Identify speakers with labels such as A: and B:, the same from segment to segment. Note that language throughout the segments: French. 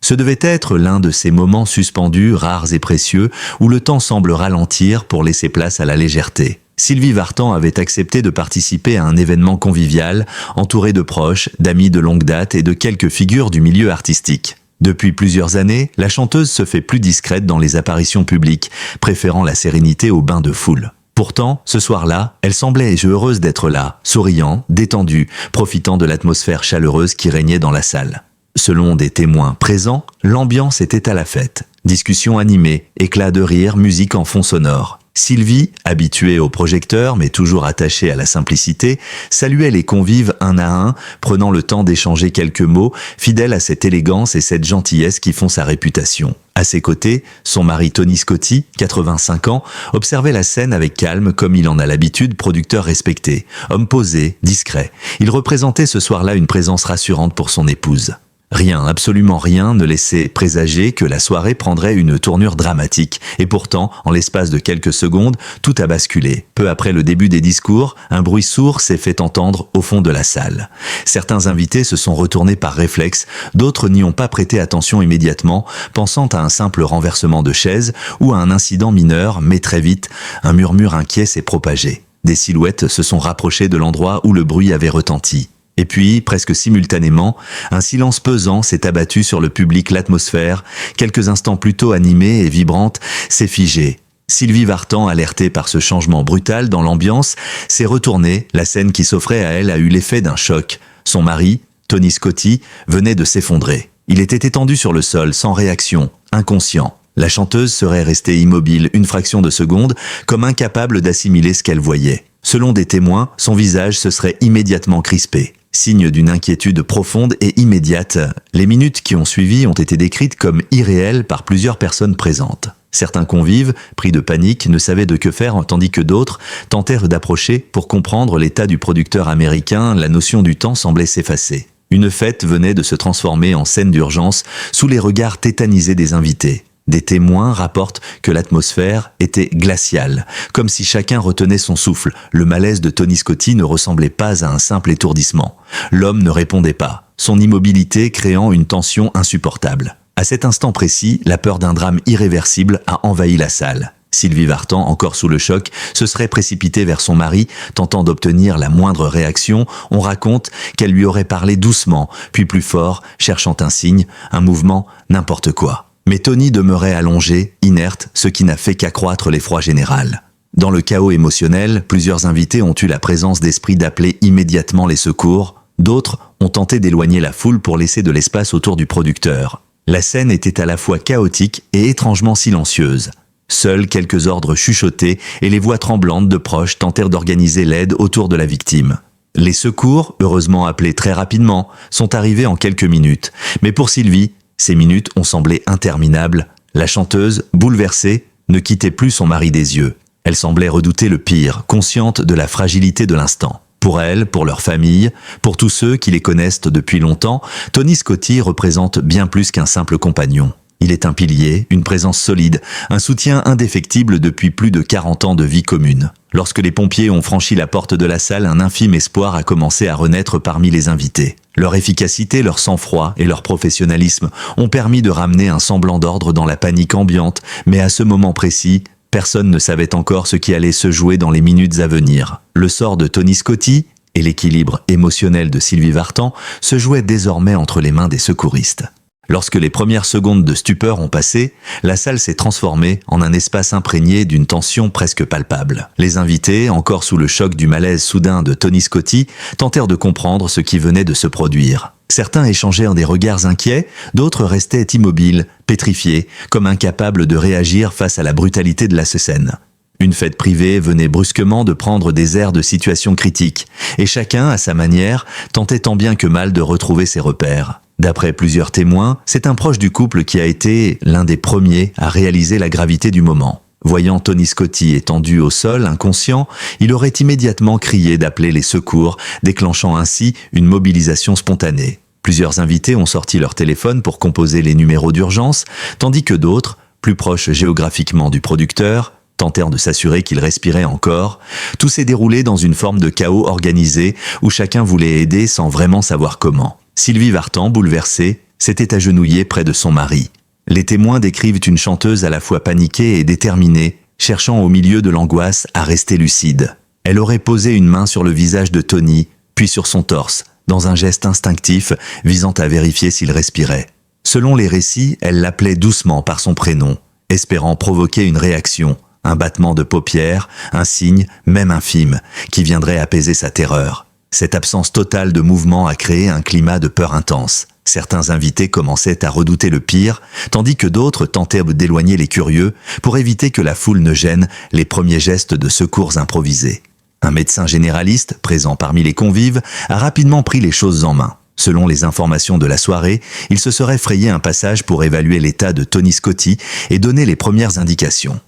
A: Ce devait être l'un de ces moments suspendus, rares et précieux, où le temps semble ralentir pour laisser place à la légèreté. Sylvie Vartan avait accepté de participer à un événement convivial, entouré de proches, d'amis de longue date et de quelques figures du milieu artistique. Depuis plusieurs années, la chanteuse se fait plus discrète dans les apparitions publiques, préférant la sérénité au bain de foule. Pourtant, ce soir-là, elle semblait heureuse d'être là, souriant, détendue, profitant de l'atmosphère chaleureuse qui régnait dans la salle. Selon des témoins présents, l'ambiance était à la fête. Discussions animées, éclats de rire, musique en fond sonore. Sylvie, habituée au projecteur mais toujours attachée à la simplicité, saluait les convives un à un, prenant le temps d'échanger quelques mots, fidèle à cette élégance et cette gentillesse qui font sa réputation. À ses côtés, son mari Tony Scotti, 85 ans, observait la scène avec calme comme il en a l'habitude, producteur respecté, homme posé, discret. Il représentait ce soir-là une présence rassurante pour son épouse. Rien, absolument rien ne laissait présager que la soirée prendrait une tournure dramatique. Et pourtant, en l'espace de quelques secondes, tout a basculé. Peu après le début des discours, un bruit sourd s'est fait entendre au fond de la salle. Certains invités se sont retournés par réflexe, d'autres n'y ont pas prêté attention immédiatement, pensant à un simple renversement de chaise ou à un incident mineur, mais très vite, un murmure inquiet s'est propagé. Des silhouettes se sont rapprochées de l'endroit où le bruit avait retenti. Et puis, presque simultanément, un silence pesant s'est abattu sur le public, l'atmosphère, quelques instants plus tôt animée et vibrante, s'est figée. Sylvie Vartan, alertée par ce changement brutal dans l'ambiance, s'est retournée, la scène qui s'offrait à elle a eu l'effet d'un choc. Son mari, Tony Scotti, venait de s'effondrer. Il était étendu sur le sol, sans réaction, inconscient. La chanteuse serait restée immobile une fraction de seconde, comme incapable d'assimiler ce qu'elle voyait. Selon des témoins, son visage se serait immédiatement crispé. Signe d'une inquiétude profonde et immédiate, les minutes qui ont suivi ont été décrites comme irréelles par plusieurs personnes présentes. Certains convives, pris de panique, ne savaient de que faire, tandis que d'autres tentèrent d'approcher pour comprendre l'état du producteur américain. La notion du temps semblait s'effacer. Une fête venait de se transformer en scène d'urgence sous les regards tétanisés des invités. Des témoins rapportent que l'atmosphère était glaciale, comme si chacun retenait son souffle. Le malaise de Tony Scotti ne ressemblait pas à un simple étourdissement. L'homme ne répondait pas, son immobilité créant une tension insupportable. À cet instant précis, la peur d'un drame irréversible a envahi la salle. Sylvie Vartan, encore sous le choc, se serait précipitée vers son mari, tentant d'obtenir la moindre réaction. On raconte qu'elle lui aurait parlé doucement, puis plus fort, cherchant un signe, un mouvement, n'importe quoi. Mais Tony demeurait allongé, inerte, ce qui n'a fait qu'accroître l'effroi général. Dans le chaos émotionnel, plusieurs invités ont eu la présence d'esprit d'appeler immédiatement les secours. D'autres ont tenté d'éloigner la foule pour laisser de l'espace autour du producteur. La scène était à la fois chaotique et étrangement silencieuse. Seuls quelques ordres chuchotés et les voix tremblantes de proches tentèrent d'organiser l'aide autour de la victime. Les secours, heureusement appelés très rapidement, sont arrivés en quelques minutes. Mais pour Sylvie, ces minutes ont semblé interminables. La chanteuse, bouleversée, ne quittait plus son mari des yeux. Elle semblait redouter le pire, consciente de la fragilité de l'instant. Pour elle, pour leur famille, pour tous ceux qui les connaissent depuis longtemps, Tony Scotti représente bien plus qu'un simple compagnon. Il est un pilier, une présence solide, un soutien indéfectible depuis plus de 40 ans de vie commune. Lorsque les pompiers ont franchi la porte de la salle, un infime espoir a commencé à renaître parmi les invités. Leur efficacité, leur sang-froid et leur professionnalisme ont permis de ramener un semblant d'ordre dans la panique ambiante, mais à ce moment précis, personne ne savait encore ce qui allait se jouer dans les minutes à venir. Le sort de Tony Scotti et l'équilibre émotionnel de Sylvie Vartan se jouaient désormais entre les mains des secouristes. Lorsque les premières secondes de stupeur ont passé, la salle s'est transformée en un espace imprégné d'une tension presque palpable. Les invités, encore sous le choc du malaise soudain de Tony Scotti, tentèrent de comprendre ce qui venait de se produire. Certains échangèrent des regards inquiets, d'autres restaient immobiles, pétrifiés, comme incapables de réagir face à la brutalité de la scène. Une fête privée venait brusquement de prendre des airs de situation critique, et chacun, à sa manière, tentait tant bien que mal de retrouver ses repères. D'après plusieurs témoins, c'est un proche du couple qui a été l'un des premiers à réaliser la gravité du moment. Voyant Tony Scotti étendu au sol, inconscient, il aurait immédiatement crié d'appeler les secours, déclenchant ainsi une mobilisation spontanée. Plusieurs invités ont sorti leur téléphone pour composer les numéros d'urgence, tandis que d'autres, plus proches géographiquement du producteur, tentèrent de s'assurer qu'il respirait encore. Tout s'est déroulé dans une forme de chaos organisé où chacun voulait aider sans vraiment savoir comment. Sylvie Vartan, bouleversée, s'était agenouillée près de son mari. Les témoins décrivent une chanteuse à la fois paniquée et déterminée, cherchant au milieu de l'angoisse à rester lucide. Elle aurait posé une main sur le visage de Tony, puis sur son torse, dans un geste instinctif visant à vérifier s'il respirait. Selon les récits, elle l'appelait doucement par son prénom, espérant provoquer une réaction, un battement de paupières, un signe, même infime, qui viendrait apaiser sa terreur. Cette absence totale de mouvement a créé un climat de peur intense. Certains invités commençaient à redouter le pire, tandis que d'autres tentaient d'éloigner les curieux pour éviter que la foule ne gêne les premiers gestes de secours improvisés. Un médecin généraliste, présent parmi les convives, a rapidement pris les choses en main. Selon les informations de la soirée, il se serait frayé un passage pour évaluer l'état de Tony Scotti et donner les premières indications.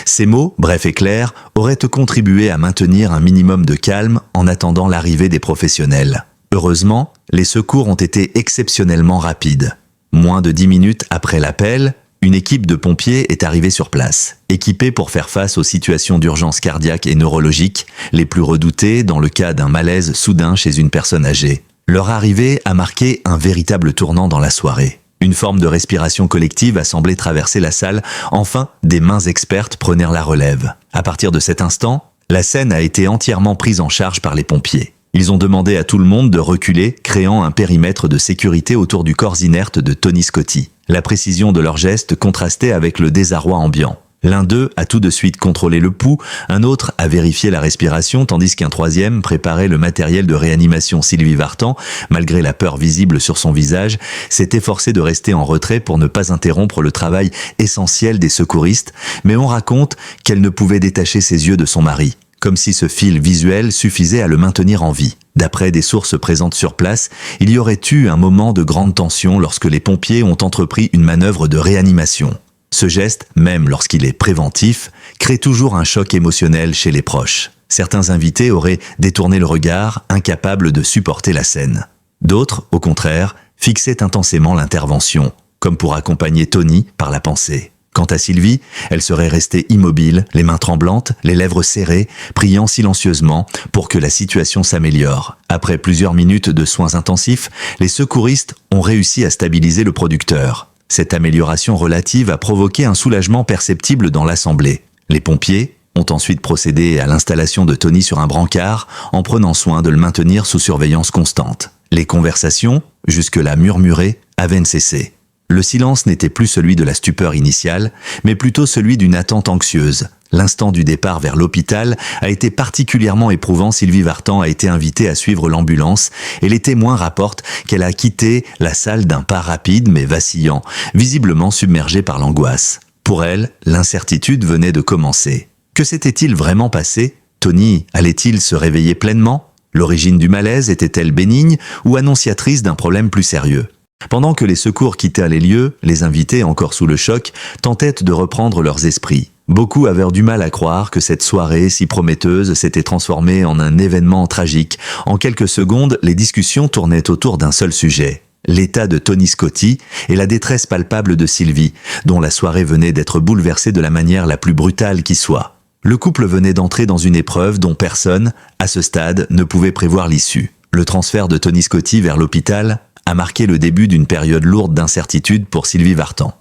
A: Ces mots, brefs et clairs, auraient contribué à maintenir un minimum de calme en attendant l'arrivée des professionnels. Heureusement, les secours ont été exceptionnellement rapides. Moins de 10 minutes après l'appel, une équipe de pompiers est arrivée sur place, équipée pour faire face aux situations d'urgence cardiaque et neurologique, les plus redoutées dans le cas d'un malaise soudain chez une personne âgée. Leur arrivée a marqué un véritable tournant dans la soirée. Une forme de respiration collective a semblé traverser la salle. Enfin, des mains expertes prenèrent la relève. À partir de cet instant, la scène a été entièrement prise en charge par les pompiers. Ils ont demandé à tout le monde de reculer, créant un périmètre de sécurité autour du corps inerte de Tony Scotti. La précision de leurs gestes contrastait avec le désarroi ambiant. L'un d'eux a tout de suite contrôlé le pouls, un autre a vérifié la respiration, tandis qu'un troisième préparait le matériel de réanimation. Sylvie Vartan, malgré la peur visible sur son visage, s'est efforcée de rester en retrait pour ne pas interrompre le travail essentiel des secouristes, mais on raconte qu'elle ne pouvait détacher ses yeux de son mari, comme si ce fil visuel suffisait à le maintenir en vie. D'après des sources présentes sur place, il y aurait eu un moment de grande tension lorsque les pompiers ont entrepris une manœuvre de réanimation. Ce geste, même lorsqu'il est préventif, crée toujours un choc émotionnel chez les proches. Certains invités auraient détourné le regard, incapables de supporter la scène. D'autres, au contraire, fixaient intensément l'intervention, comme pour accompagner Tony par la pensée. Quant à Sylvie, elle serait restée immobile, les mains tremblantes, les lèvres serrées, priant silencieusement pour que la situation s'améliore. Après plusieurs minutes de soins intensifs, les secouristes ont réussi à stabiliser le producteur. Cette amélioration relative a provoqué un soulagement perceptible dans l'assemblée. Les pompiers ont ensuite procédé à l'installation de Tony sur un brancard en prenant soin de le maintenir sous surveillance constante. Les conversations, jusque-là murmurées, avaient cessé. Le silence n'était plus celui de la stupeur initiale, mais plutôt celui d'une attente anxieuse. L'instant du départ vers l'hôpital a été particulièrement éprouvant. Sylvie Vartan a été invitée à suivre l'ambulance et les témoins rapportent qu'elle a quitté la salle d'un pas rapide mais vacillant, visiblement submergée par l'angoisse. Pour elle, l'incertitude venait de commencer. Que s'était-il vraiment passé? Tony allait-il se réveiller pleinement? L'origine du malaise était-elle bénigne ou annonciatrice d'un problème plus sérieux? Pendant que les secours quittaient les lieux, les invités, encore sous le choc, tentaient de reprendre leurs esprits. Beaucoup avaient du mal à croire que cette soirée si prometteuse s'était transformée en un événement tragique. En quelques secondes, les discussions tournaient autour d'un seul sujet. L'état de Tony Scotti et la détresse palpable de Sylvie, dont la soirée venait d'être bouleversée de la manière la plus brutale qui soit. Le couple venait d'entrer dans une épreuve dont personne, à ce stade, ne pouvait prévoir l'issue. Le transfert de Tony Scotti vers l'hôpital a marqué le début d'une période lourde d'incertitude pour Sylvie Vartan.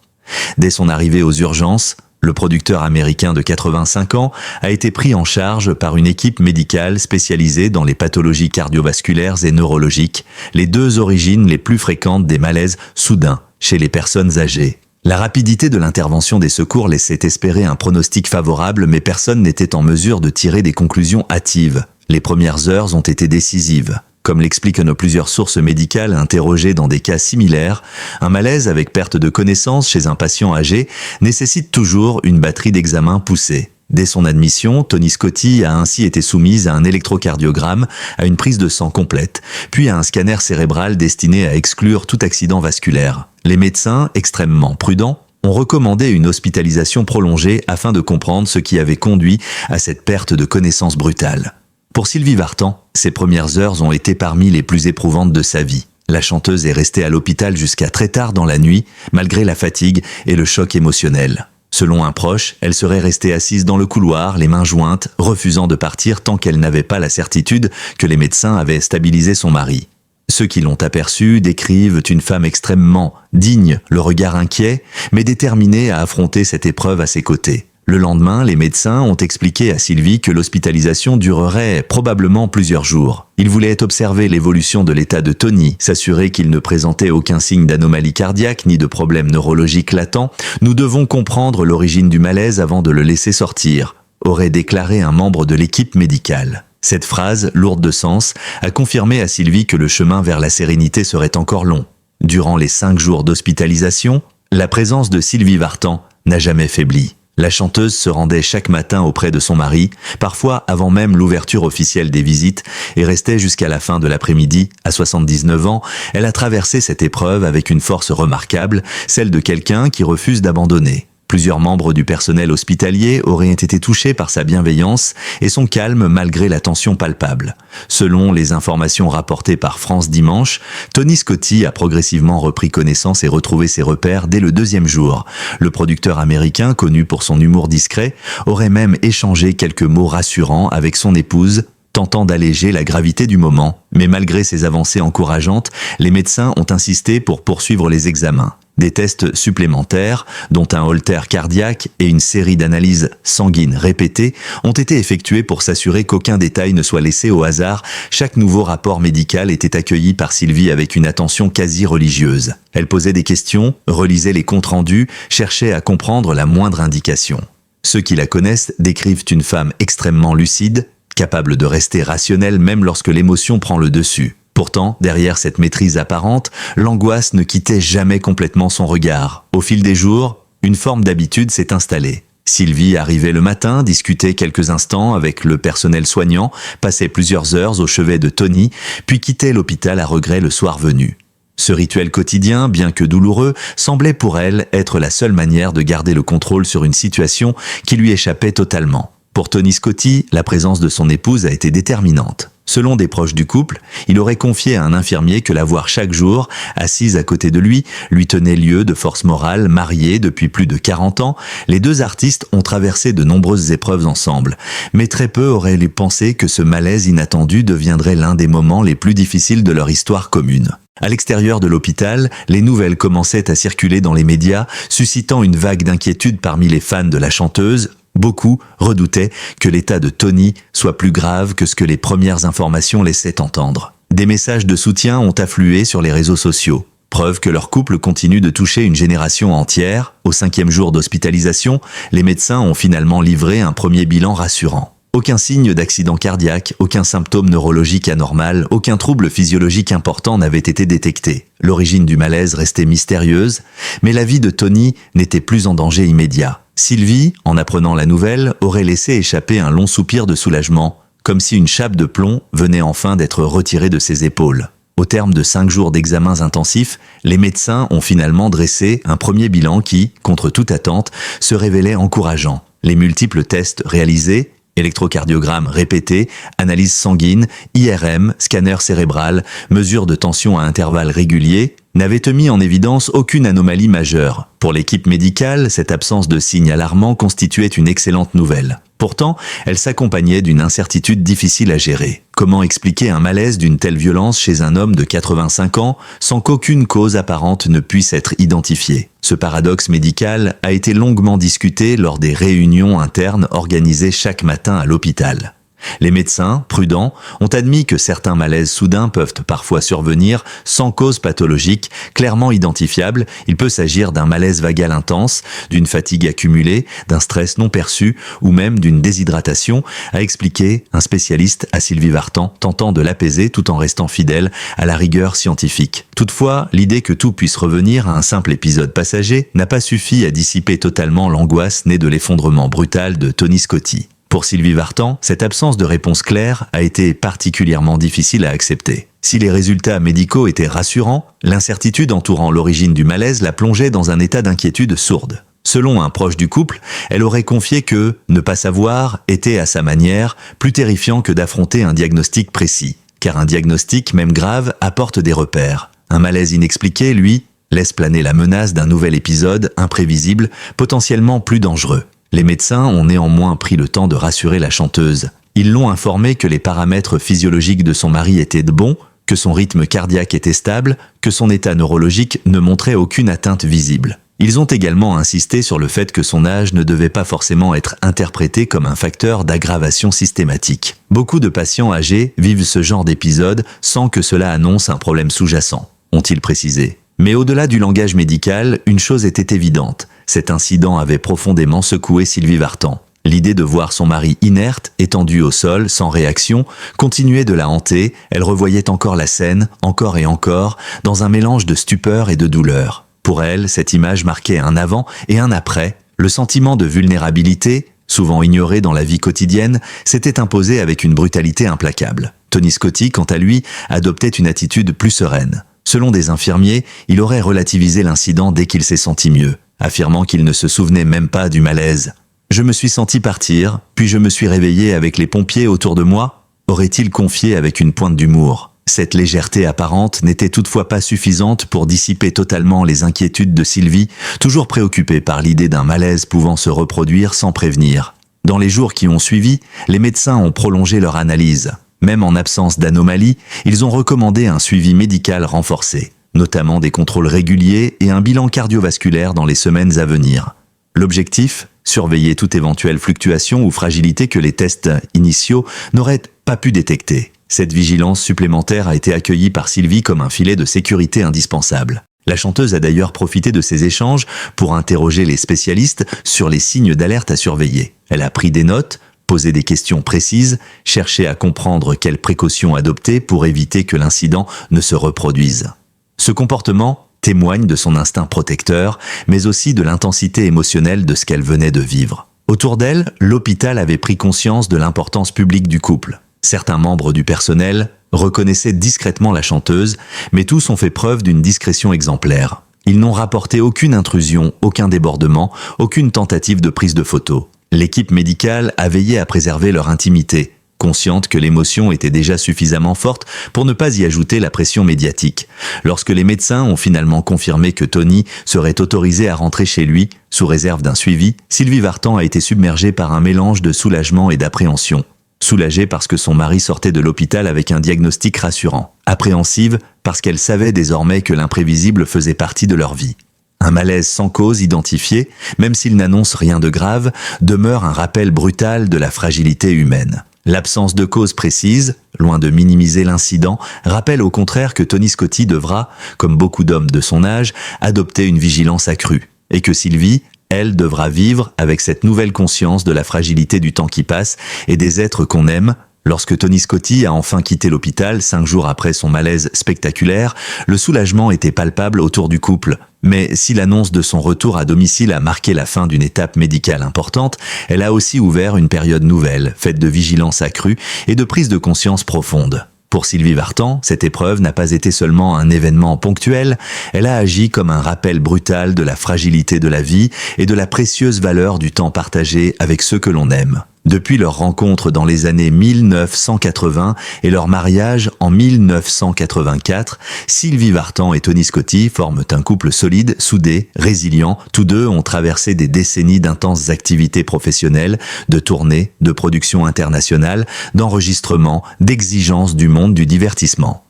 A: Dès son arrivée aux urgences, le producteur américain de 85 ans a été pris en charge par une équipe médicale spécialisée dans les pathologies cardiovasculaires et neurologiques, les deux origines les plus fréquentes des malaises soudains chez les personnes âgées. La rapidité de l'intervention des secours laissait espérer un pronostic favorable, mais personne n'était en mesure de tirer des conclusions hâtives. Les premières heures ont été décisives. Comme l'expliquent plusieurs sources médicales interrogées dans des cas similaires, un malaise avec perte de connaissance chez un patient âgé nécessite toujours une batterie d'examens poussée. Dès son admission, Tony Scotti a ainsi été soumise à un électrocardiogramme, à une prise de sang complète, puis à un scanner cérébral destiné à exclure tout accident vasculaire. Les médecins, extrêmement prudents, ont recommandé une hospitalisation prolongée afin de comprendre ce qui avait conduit à cette perte de connaissance brutale. Pour Sylvie Vartan, ses premières heures ont été parmi les plus éprouvantes de sa vie. La chanteuse est restée à l'hôpital jusqu'à très tard dans la nuit, malgré la fatigue et le choc émotionnel. Selon un proche, elle serait restée assise dans le couloir, les mains jointes, refusant de partir tant qu'elle n'avait pas la certitude que les médecins avaient stabilisé son mari. Ceux qui l'ont aperçue décrivent une femme extrêmement digne, le regard inquiet, mais déterminée à affronter cette épreuve à ses côtés. Le lendemain, les médecins ont expliqué à Sylvie que l'hospitalisation durerait probablement plusieurs jours. Ils voulaient observer l'évolution de l'état de Tony, s'assurer qu'il ne présentait aucun signe d'anomalie cardiaque ni de problème neurologique latent. Nous devons comprendre l'origine du malaise avant de le laisser sortir, aurait déclaré un membre de l'équipe médicale. Cette phrase, lourde de sens, a confirmé à Sylvie que le chemin vers la sérénité serait encore long. Durant les 5 jours d'hospitalisation, la présence de Sylvie Vartan n'a jamais faibli. La chanteuse se rendait chaque matin auprès de son mari, parfois avant même l'ouverture officielle des visites, et restait jusqu'à la fin de l'après-midi. À 79 ans, elle a traversé cette épreuve avec une force remarquable, celle de quelqu'un qui refuse d'abandonner. Plusieurs membres du personnel hospitalier auraient été touchés par sa bienveillance et son calme malgré la tension palpable. Selon les informations rapportées par France Dimanche, Tony Scotti a progressivement repris connaissance et retrouvé ses repères dès le 2e jour. Le producteur américain, connu pour son humour discret, aurait même échangé quelques mots rassurants avec son épouse, tentant d'alléger la gravité du moment. Mais malgré ces avancées encourageantes, les médecins ont insisté pour poursuivre les examens. Des tests supplémentaires, dont un holter cardiaque et une série d'analyses sanguines répétées, ont été effectués pour s'assurer qu'aucun détail ne soit laissé au hasard. Chaque nouveau rapport médical était accueilli par Sylvie avec une attention quasi religieuse. Elle posait des questions, relisait les comptes rendus, cherchait à comprendre la moindre indication. Ceux qui la connaissent décrivent une femme extrêmement lucide, capable de rester rationnelle même lorsque l'émotion prend le dessus. Pourtant, derrière cette maîtrise apparente, l'angoisse ne quittait jamais complètement son regard. Au fil des jours, une forme d'habitude s'est installée. Sylvie arrivait le matin, discutait quelques instants avec le personnel soignant, passait plusieurs heures au chevet de Tony, puis quittait l'hôpital à regret le soir venu. Ce rituel quotidien, bien que douloureux, semblait pour elle être la seule manière de garder le contrôle sur une situation qui lui échappait totalement. Pour Tony Scotti, la présence de son épouse a été déterminante. Selon des proches du couple, il aurait confié à un infirmier que la voir chaque jour, assise à côté de lui tenait lieu de force morale. Mariés depuis plus de 40 ans, les deux artistes ont traversé de nombreuses épreuves ensemble. Mais très peu auraient pensé que ce malaise inattendu deviendrait l'un des moments les plus difficiles de leur histoire commune. À l'extérieur de l'hôpital, les nouvelles commençaient à circuler dans les médias, suscitant une vague d'inquiétude parmi les fans de la chanteuse. Beaucoup redoutaient que l'état de Tony soit plus grave que ce que les premières informations laissaient entendre. Des messages de soutien ont afflué sur les réseaux sociaux. Preuve que leur couple continue de toucher une génération entière. Au 5e jour d'hospitalisation, les médecins ont finalement livré un premier bilan rassurant. Aucun signe d'accident cardiaque, aucun symptôme neurologique anormal, aucun trouble physiologique important n'avait été détecté. L'origine du malaise restait mystérieuse, mais la vie de Tony n'était plus en danger immédiat. Sylvie, en apprenant la nouvelle, aurait laissé échapper un long soupir de soulagement, comme si une chape de plomb venait enfin d'être retirée de ses épaules. Au terme de 5 jours d'examens intensifs, les médecins ont finalement dressé un premier bilan qui, contre toute attente, se révélait encourageant. Les multiples tests réalisés, électrocardiogramme répété, analyse sanguine, IRM, scanner cérébral, mesure de tension à intervalles réguliers, n'avaient mis en évidence aucune anomalie majeure. Pour l'équipe médicale, cette absence de signes alarmants constituait une excellente nouvelle. Pourtant, elle s'accompagnait d'une incertitude difficile à gérer. Comment expliquer un malaise d'une telle violence chez un homme de 85 ans sans qu'aucune cause apparente ne puisse être identifiée? Ce paradoxe médical a été longuement discuté lors des réunions internes organisées chaque matin à l'hôpital. Les médecins, prudents, ont admis que certains malaises soudains peuvent parfois survenir sans cause pathologique clairement identifiable. Il peut s'agir d'un malaise vagal intense, d'une fatigue accumulée, d'un stress non perçu ou même d'une déshydratation, a expliqué un spécialiste à Sylvie Vartan, tentant de l'apaiser tout en restant fidèle à la rigueur scientifique. Toutefois, l'idée que tout puisse revenir à un simple épisode passager n'a pas suffi à dissiper totalement l'angoisse née de l'effondrement brutal de Tony Scotti. Pour Sylvie Vartan, cette absence de réponse claire a été particulièrement difficile à accepter. Si les résultats médicaux étaient rassurants, l'incertitude entourant l'origine du malaise la plongeait dans un état d'inquiétude sourde. Selon un proche du couple, elle aurait confié que ne pas savoir était à sa manière plus terrifiant que d'affronter un diagnostic précis, car un diagnostic, même grave, apporte des repères. Un malaise inexpliqué, lui, laisse planer la menace d'un nouvel épisode imprévisible, potentiellement plus dangereux. Les médecins ont néanmoins pris le temps de rassurer la chanteuse. Ils l'ont informée que les paramètres physiologiques de son mari étaient de bons, que son rythme cardiaque était stable, que son état neurologique ne montrait aucune atteinte visible. Ils ont également insisté sur le fait que son âge ne devait pas forcément être interprété comme un facteur d'aggravation systématique. Beaucoup de patients âgés vivent ce genre d'épisode sans que cela annonce un problème sous-jacent, ont-ils précisé. Mais au-delà du langage médical, une chose était évidente. Cet incident avait profondément secoué Sylvie Vartan. L'idée de voir son mari inerte, étendu au sol, sans réaction, continuait de la hanter. Elle revoyait encore la scène, encore et encore, dans un mélange de stupeur et de douleur. Pour elle, cette image marquait un avant et un après. Le sentiment de vulnérabilité, souvent ignoré dans la vie quotidienne, s'était imposé avec une brutalité implacable. Tony Scotti, quant à lui, adoptait une attitude plus sereine. Selon des infirmiers, il aurait relativisé l'incident dès qu'il s'est senti mieux, affirmant qu'il ne se souvenait même pas du malaise. « Je me suis senti partir, puis je me suis réveillé avec les pompiers autour de moi », aurait-il confié avec une pointe d'humour. Cette légèreté apparente n'était toutefois pas suffisante pour dissiper totalement les inquiétudes de Sylvie, toujours préoccupée par l'idée d'un malaise pouvant se reproduire sans prévenir. Dans les jours qui ont suivi, les médecins ont prolongé leur analyse. Même en absence d'anomalie, ils ont recommandé un suivi médical renforcé, notamment des contrôles réguliers et un bilan cardiovasculaire dans les semaines à venir. L'objectif ? Surveiller toute éventuelle fluctuation ou fragilité que les tests initiaux n'auraient pas pu détecter. Cette vigilance supplémentaire a été accueillie par Sylvie comme un filet de sécurité indispensable. La chanteuse a d'ailleurs profité de ces échanges pour interroger les spécialistes sur les signes d'alerte à surveiller. Elle a pris des notes, posé des questions précises, cherché à comprendre quelles précautions adopter pour éviter que l'incident ne se reproduise. Ce comportement témoigne de son instinct protecteur, mais aussi de l'intensité émotionnelle de ce qu'elle venait de vivre. Autour d'elle, l'hôpital avait pris conscience de l'importance publique du couple. Certains membres du personnel reconnaissaient discrètement la chanteuse, mais tous ont fait preuve d'une discrétion exemplaire. Ils n'ont rapporté aucune intrusion, aucun débordement, aucune tentative de prise de photo. L'équipe médicale a veillé à préserver leur intimité, consciente que l'émotion était déjà suffisamment forte pour ne pas y ajouter la pression médiatique. Lorsque les médecins ont finalement confirmé que Tony serait autorisé à rentrer chez lui, sous réserve d'un suivi, Sylvie Vartan a été submergée par un mélange de soulagement et d'appréhension. Soulagée parce que son mari sortait de l'hôpital avec un diagnostic rassurant. Appréhensive parce qu'elle savait désormais que l'imprévisible faisait partie de leur vie. Un malaise sans cause identifié, même s'il n'annonce rien de grave, demeure un rappel brutal de la fragilité humaine. L'absence de cause précise, loin de minimiser l'incident, rappelle au contraire que Tony Scotti devra, comme beaucoup d'hommes de son âge, adopter une vigilance accrue, et que Sylvie, elle, devra vivre avec cette nouvelle conscience de la fragilité du temps qui passe et des êtres qu'on aime. Lorsque Tony Scotti a enfin quitté l'hôpital 5 jours après son malaise spectaculaire, le soulagement était palpable autour du couple. Mais si l'annonce de son retour à domicile a marqué la fin d'une étape médicale importante, elle a aussi ouvert une période nouvelle, faite de vigilance accrue et de prise de conscience profonde. Pour Sylvie Vartan, cette épreuve n'a pas été seulement un événement ponctuel, elle a agi comme un rappel brutal de la fragilité de la vie et de la précieuse valeur du temps partagé avec ceux que l'on aime. Depuis leur rencontre dans les années 1980 et leur mariage en 1984, Sylvie Vartan et Tony Scotti forment un couple solide, soudé, résilient. Tous deux ont traversé des décennies d'intenses activités professionnelles, de tournées, de productions internationales, d'enregistrements, d'exigences du monde du divertissement.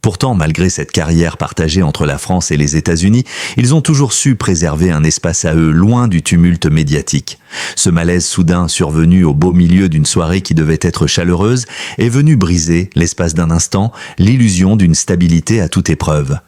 A: Pourtant, malgré cette carrière partagée entre la France et les États-Unis, ils ont toujours su préserver un espace à eux, loin du tumulte médiatique. Ce malaise soudain survenu au beau milieu d'une soirée qui devait être chaleureuse est venu briser, l'espace d'un instant, l'illusion d'une stabilité à toute épreuve.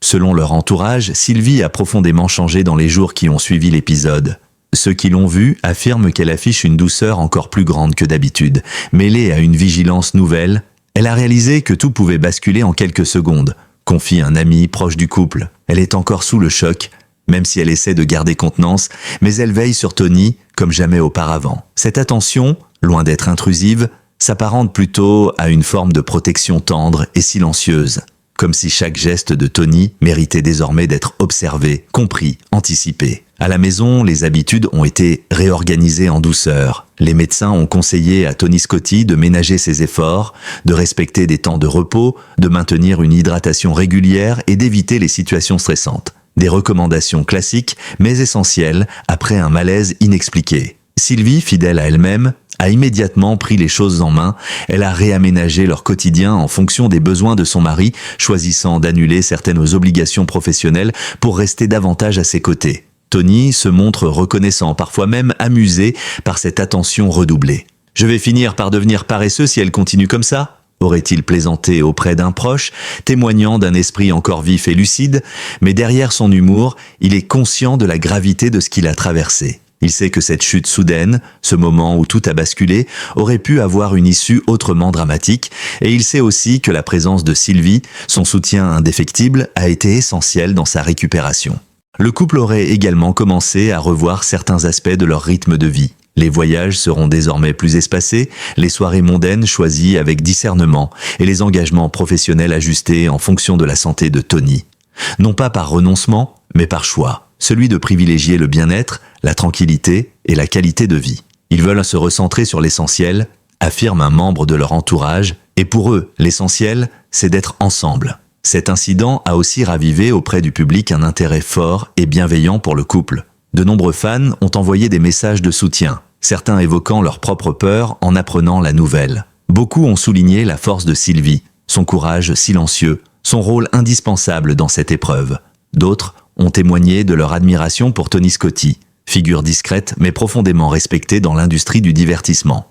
A: Selon leur entourage, Sylvie a profondément changé dans les jours qui ont suivi l'épisode. Ceux qui l'ont vue affirment qu'elle affiche une douceur encore plus grande que d'habitude, mêlée à une vigilance nouvelle. Elle a réalisé que tout pouvait basculer en quelques secondes, confie un ami proche du couple. Elle est encore sous le choc, même si elle essaie de garder contenance, mais elle veille sur Tony comme jamais auparavant. Cette attention, loin d'être intrusive, s'apparente plutôt à une forme de protection tendre et silencieuse, comme si chaque geste de Tony méritait désormais d'être observé, compris, anticipé. À la maison, les habitudes ont été réorganisées en douceur. Les médecins ont conseillé à Tony Scotti de ménager ses efforts, de respecter des temps de repos, de maintenir une hydratation régulière et d'éviter les situations stressantes. Des recommandations classiques, mais essentielles, après un malaise inexpliqué. Sylvie, fidèle à elle-même, a immédiatement pris les choses en main. Elle a réaménagé leur quotidien en fonction des besoins de son mari, choisissant d'annuler certaines obligations professionnelles pour rester davantage à ses côtés. Tony se montre reconnaissant, parfois même amusé par cette attention redoublée. « Je vais finir par devenir paresseux si elle continue comme ça ?» aurait-il plaisanté auprès d'un proche, témoignant d'un esprit encore vif et lucide, mais derrière son humour, il est conscient de la gravité de ce qu'il a traversé. Il sait que cette chute soudaine, ce moment où tout a basculé, aurait pu avoir une issue autrement dramatique, et il sait aussi que la présence de Sylvie, son soutien indéfectible, a été essentiel dans sa récupération. Le couple aurait également commencé à revoir certains aspects de leur rythme de vie. Les voyages seront désormais plus espacés, les soirées mondaines choisies avec discernement et les engagements professionnels ajustés en fonction de la santé de Tony. Non pas par renoncement, mais par choix, celui de privilégier le bien-être, la tranquillité et la qualité de vie. Ils veulent se recentrer sur l'essentiel, affirme un membre de leur entourage, et pour eux, l'essentiel, c'est d'être ensemble. Cet incident a aussi ravivé auprès du public un intérêt fort et bienveillant pour le couple. De nombreux fans ont envoyé des messages de soutien, certains évoquant leur propre peur en apprenant la nouvelle. Beaucoup ont souligné la force de Sylvie, son courage silencieux, son rôle indispensable dans cette épreuve. D'autres ont témoigné de leur admiration pour Tony Scotti, figure discrète mais profondément respectée dans l'industrie du divertissement.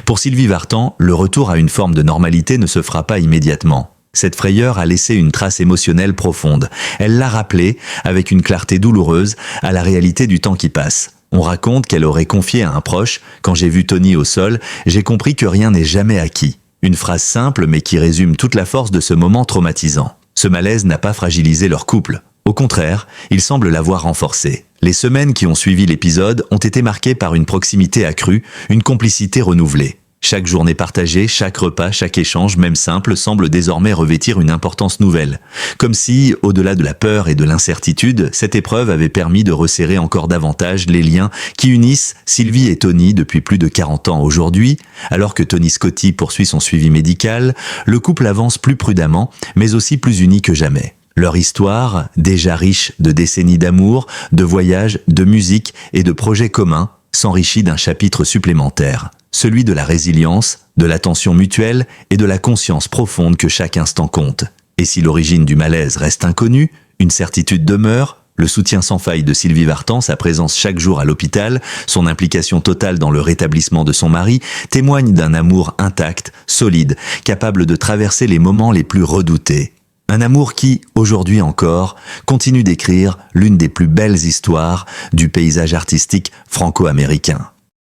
A: Pour Sylvie Vartan, le retour à une forme de normalité ne se fera pas immédiatement. Cette frayeur a laissé une trace émotionnelle profonde. Elle l'a rappelé, avec une clarté douloureuse, à la réalité du temps qui passe. On raconte qu'elle aurait confié à un proche « Quand j'ai vu Tony au sol, j'ai compris que rien n'est jamais acquis ». Une phrase simple mais qui résume toute la force de ce moment traumatisant. Ce malaise n'a pas fragilisé leur couple. Au contraire, il semble l'avoir renforcé. Les semaines qui ont suivi l'épisode ont été marquées par une proximité accrue, une complicité renouvelée. Chaque journée partagée, chaque repas, chaque échange, même simple, semble désormais revêtir une importance nouvelle. Comme si, au-delà de la peur et de l'incertitude, cette épreuve avait permis de resserrer encore davantage les liens qui unissent Sylvie et Tony depuis plus de 40 ans aujourd'hui. Alors que Tony Scotti poursuit son suivi médical, le couple avance plus prudemment, mais aussi plus uni que jamais. Leur histoire, déjà riche de décennies d'amour, de voyages, de musique et de projets communs, s'enrichit d'un chapitre supplémentaire. Celui de la résilience, de l'attention mutuelle et de la conscience profonde que chaque instant compte. Et si l'origine du malaise reste inconnue, une certitude demeure, le soutien sans faille de Sylvie Vartan, sa présence chaque jour à l'hôpital, son implication totale dans le rétablissement de son mari, témoignent d'un amour intact, solide, capable de traverser les moments les plus redoutés. Un amour qui, aujourd'hui encore, continue d'écrire l'une des plus belles histoires du paysage artistique franco-américain.